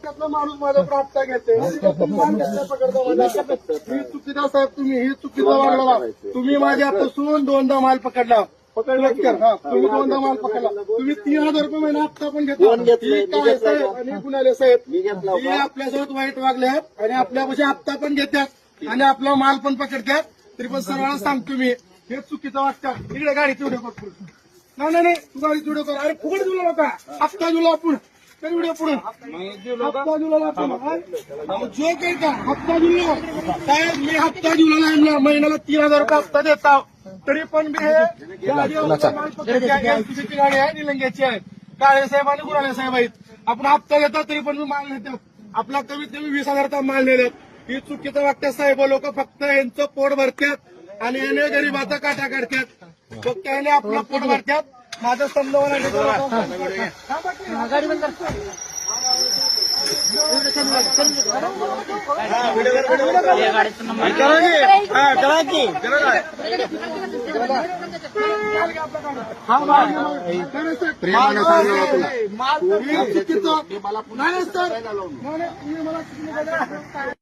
तालुक्यातला माणूस माझ्याकडे हप्ता घेते ही चुकीचा साहेब, तुम्ही ही चुकीचा वागला. तुम्ही माझ्यापासून 2दा माल पकडला. तुम्ही 2दा माल पकडला. तुम्ही 3,000 रुपये महिना हप्ता पण घेतला. काय साहेब आणि गुन्हाले साहेब हे आपल्यासोबत वाईट वागले आहेत आणि आपल्यापाशी हप्ता पण घेतात आणि आपला माल पण पकडतात. तरी पण सर्वांना सांगतो मी हे चुकीचं वाटतं. इकडे गाडीची व्हिडिओ कर. नाही तू गाडीची व्हिडिओ कर. अरे फुकट दिला नका, हप्ता दिला आपण व्हिडिओ पुढे हप्ता दिला आपण जो काही का हप्ता दिला साहेब. मी हप्ता दिला नाही, महिन्याला 3,000 रुपये हप्ता देता. तरी पण मी हे गाडी गाडी आहे निलंग्याची आहे. काळे साहेब आणि गुराळे साहेब आहेत. आपण हप्ता देतात तरी पण मी माल नेतात. आपला कमीत कमी 20,000चा माल नेतात. ही चुकीचं वाटतं साहेब. लोक फक्त यांचं पोट भरतात आणि याने गरीबाचा काटा काढतात. फक्त याने आपलं पोट भरतात. माझं समजावून गाडी बंद मला